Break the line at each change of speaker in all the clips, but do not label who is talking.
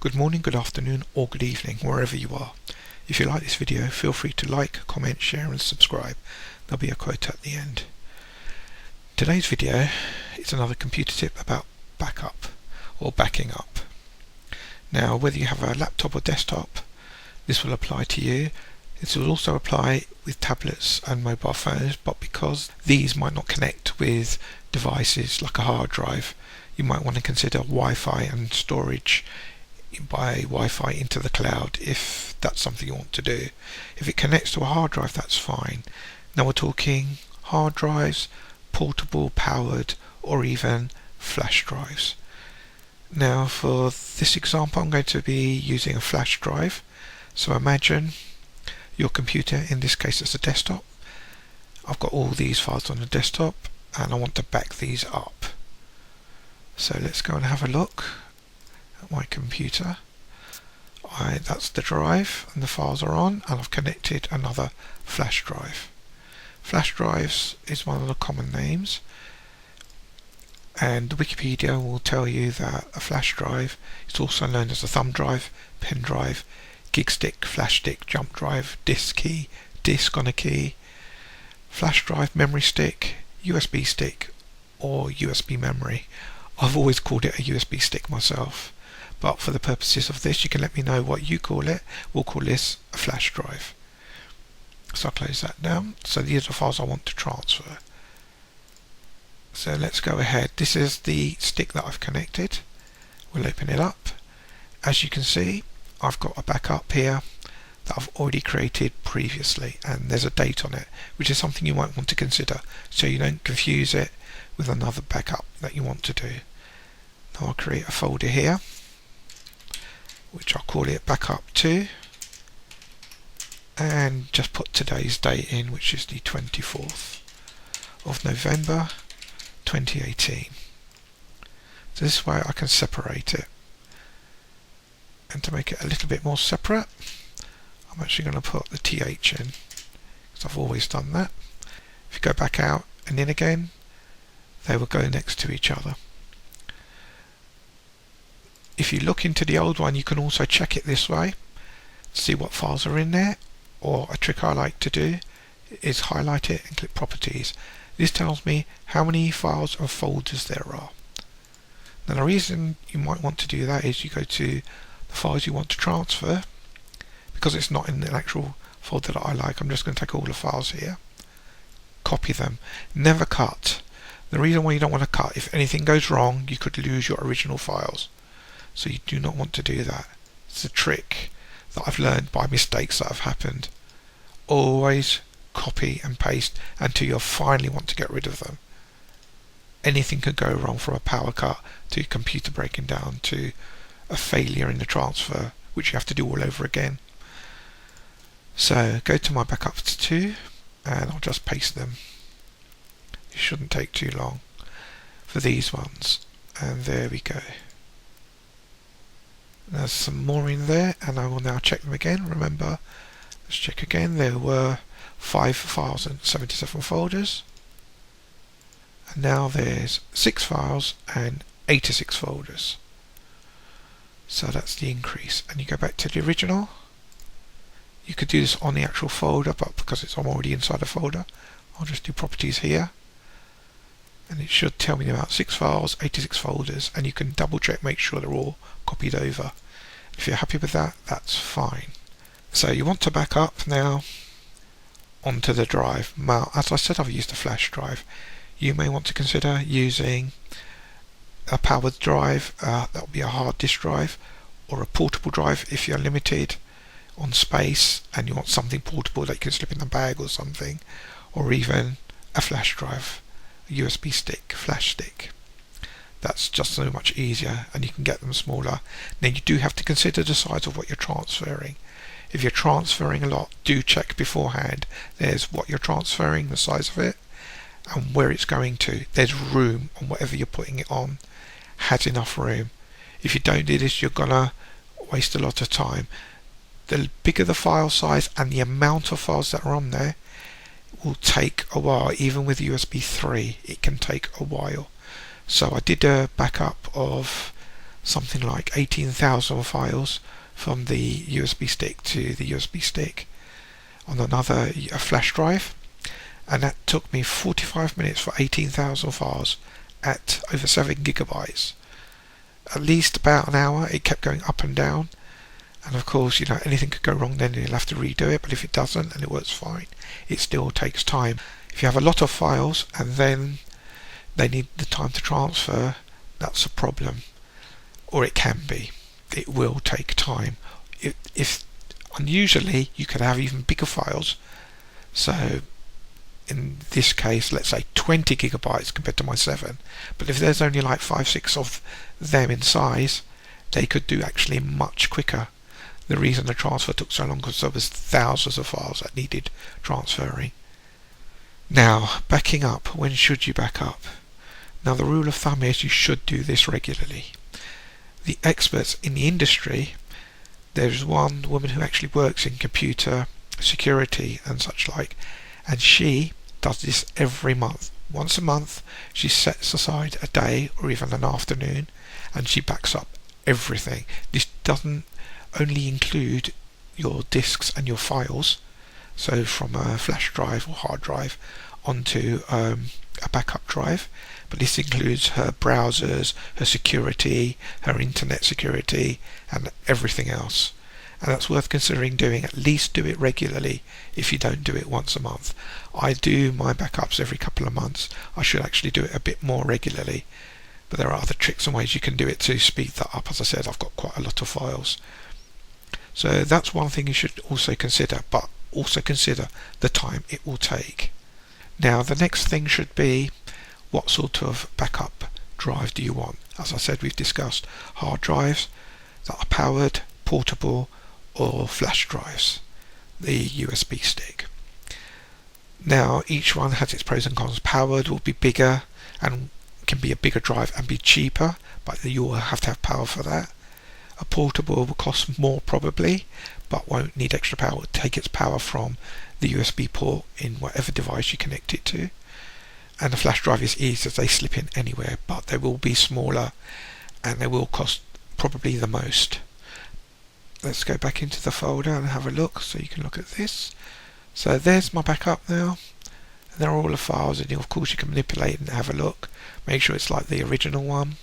Good morning, good afternoon or good evening wherever you are. If you like this video, feel free to like, comment, share and subscribe. There'll be a quote at the end. Today's video is another computer tip about backup or backing up. Now, whether you have a laptop or desktop, this will apply to you. This will also apply with tablets and mobile phones, but because these might not connect with devices like a hard drive, you might want to consider Wi-Fi and storage by Wi-Fi into the cloud if that's something you want to do. If it connects to a hard drive, that's fine. Now we're talking hard drives, portable, powered, or even flash drives. Now for this example, I'm going to be using a flash drive. So imagine your computer, in this case it's a desktop. I've got all these files on the desktop and I want to back these up. So let's go and have a look at my computer. That's the drive and the files are on, and I've connected another flash drive. Flash drives is one of the common names, and Wikipedia will tell you that a flash drive is also known as a thumb drive, pen drive, gig stick, flash stick, jump drive, disk key, disk on a key, flash drive, memory stick, USB stick or USB memory. I've always called it a USB stick myself, but for the purposes of this you can let me know what you call it. We'll call this a flash drive. So I'll close that down. So these are the files I want to transfer. So let's go ahead. This is the stick that I've connected. We'll open it up. As you can see, I've got a backup here that I've already created previously, and there's a date on it, which is something you might want to consider so you don't confuse it with another backup that you want to do. Now I'll create a folder here, which I'll call it backup 2, and just put today's date in, which is the 24th of November 2018. So this way I can separate it. And to make it a little bit more separate, I'm actually going to put the TH in, because I've always done that. If you go back out and in again, they will go next to each other. If you look into the old one, you can also check it this way, see what files are in there, or a trick I like to do is highlight it and click properties. This tells me how many files or folders there are. Now the reason you might want to do that is you go to the files you want to transfer. Because it's not in an actual folder that I like, I'm just going to take all the files here, copy them, never cut. The reason why you don't want to cut, if anything goes wrong, you could lose your original files. So you do not want to do that. It's a trick that I've learned by mistakes that have happened. Always copy and paste until you finally want to get rid of them. Anything could go wrong, from a power cut to computer breaking down to a failure in the transfer, which you have to do all over again. So go to my backups 2 and I'll just paste them. It shouldn't take too long for these ones, and there we go. There's some more in there, and I will now check them again. Remember, let's check again. There were 5 files and 77 folders, and now there's 6 files and 86 folders. So that's the increase. And you go back to the original. You could do this on the actual folder, but because I'm already inside a folder, I'll just do properties here, and it should tell me about 6 files, 86 folders, and you can double check, make sure they're all copied over. If you're happy with that, that's fine. So you want to back up now onto the drive. Now, as I said, I've used a flash drive. You may want to consider using a powered drive, that will be a hard disk drive, or a portable drive if you're limited on space and you want something portable that you can slip in a bag or something, or even a flash drive, a USB stick, flash stick. That's just so much easier, and you can get them smaller. Then you do have to consider the size of what you're transferring. If you're transferring a lot, do check beforehand. There's what you're transferring, the size of it, and where it's going to. There's room on whatever you're putting it on, has enough room. If you don't do this, you're gonna waste a lot of time. The bigger the file size and the amount of files that are on there will take a while. Even with USB 3, it can take a while. So I did a backup of something like 18,000 files from the USB stick to the USB stick on another flash drive, and that took me 45 minutes for 18,000 files at over 7 gigabytes. At least about an hour. It kept going up and down, and of course, anything could go wrong, then you'll have to redo it. But if it doesn't and it works fine, it still takes time. If you have a lot of files and then they need the time to transfer, that's a problem, or it can be. It will take time. If unusually, you could have even bigger files. So in this case, let's say 20 gigabytes compared to my 7. But if there's only like 5-6 of them in size, they could do actually much quicker. The reason the transfer took so long was there was thousands of files that needed transferring. Now, backing up. When should you back up? Now, the rule of thumb is you should do this regularly. The experts in the industry, there's one woman who actually works in computer security and such like, and she does this every month. Once a month, she sets aside a day or even an afternoon, and she backs up everything. This doesn't only include your disks and your files, so from a flash drive or hard drive onto a backup drive, but this includes her browsers, her security, her internet security, and everything else. And that's worth considering doing. At least do it regularly if you don't do it once a month. I do my backups every couple of months. I should actually do it a bit more regularly, but there are other tricks and ways you can do it to speed that up. As I said, I've got quite a lot of files. So that's one thing you should also consider, but also consider the time it will take. Now, the next thing should be, what sort of backup drive do you want? As I said, we've discussed hard drives that are powered, portable, or flash drives, the USB stick. Now, each one has its pros and cons. Powered will be bigger and can be a bigger drive and be cheaper, but you will have to have power for that. A portable will cost more probably, but won't need extra power. It will take its power from the USB port in whatever device you connect it to. And the flash drive is easy as they slip in anywhere, but they will be smaller and they will cost probably the most. Let's go back into the folder and have a look so you can look at this. So there's my backup now. And there are all the files, and of course you can manipulate and have a look. Make sure it's like the original one,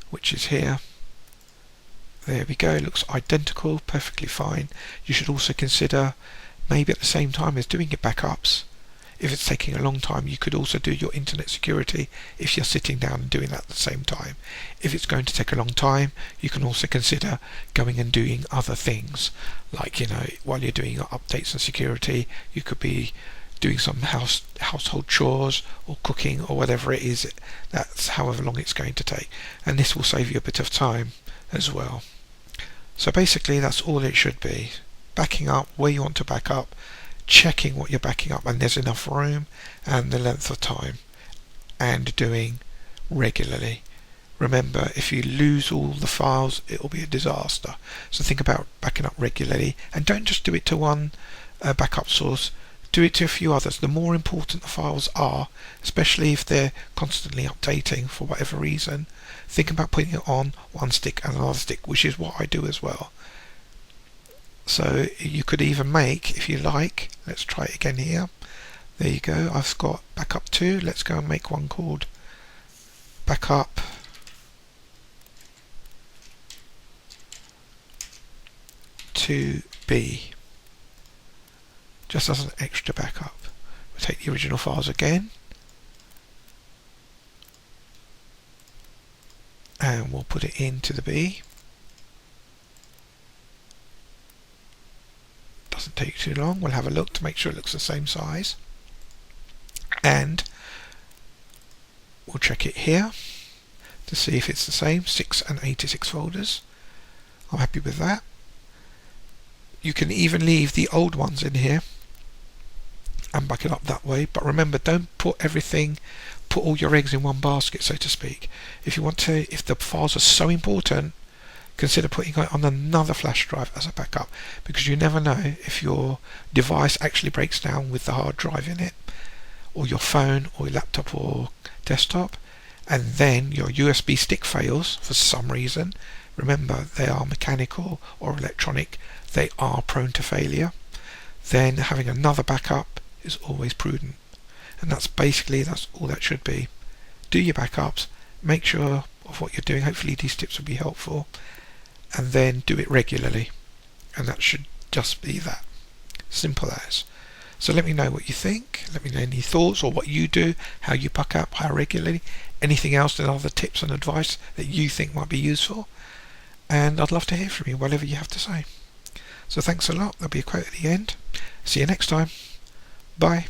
which is here. There we go, it looks identical, perfectly fine. You should also consider, maybe at the same time as doing your backups, if it's taking a long time, you could also do your internet security if you're sitting down and doing that at the same time. If it's going to take a long time, you can also consider going and doing other things, like while you're doing your updates and security, you could be doing some household chores or cooking or whatever it is. That's however long it's going to take, and this will save you a bit of time as well. So basically that's all it should be. Backing up where you want to back up, checking what you're backing up and there's enough room and the length of time, and doing regularly. Remember, if you lose all the files, it will be a disaster. So think about backing up regularly, and don't just do it to one backup source. Do it to a few others. The more important the files are, especially if they're constantly updating for whatever reason, think about putting it on one stick and another stick, which is what I do as well. So you could even make, if you like, let's try it again here. There you go, I've got backup 2. Let's go and make one called backup 2B. Just as an extra backup. We'll take the original files again, and we'll put it into the B. Doesn't take too long. We'll have a look to make sure it looks the same size, and we'll check it here to see if it's the same. 6 and 86 folders. I'm happy with that. You can even leave the old ones in here and back it up that way, but remember, don't put all your eggs in one basket, so to speak. If the files are so important, consider putting it on another flash drive as a backup, because you never know if your device actually breaks down with the hard drive in it, or your phone or your laptop or desktop, and then your USB stick fails for some reason, remember they are mechanical or electronic, they are prone to failure, then having another backup is always prudent. And that's all that should be. Do your backups, make sure of what you're doing, hopefully these tips will be helpful, and then do it regularly. And that should just be that. Simple as. So let me know what you think, let me know any thoughts or what you do, how you back up, how regularly, anything else and other tips and advice that you think might be useful. And I'd love to hear from you, whatever you have to say. So thanks a lot, there'll be a quote at the end. See you next time. Bye.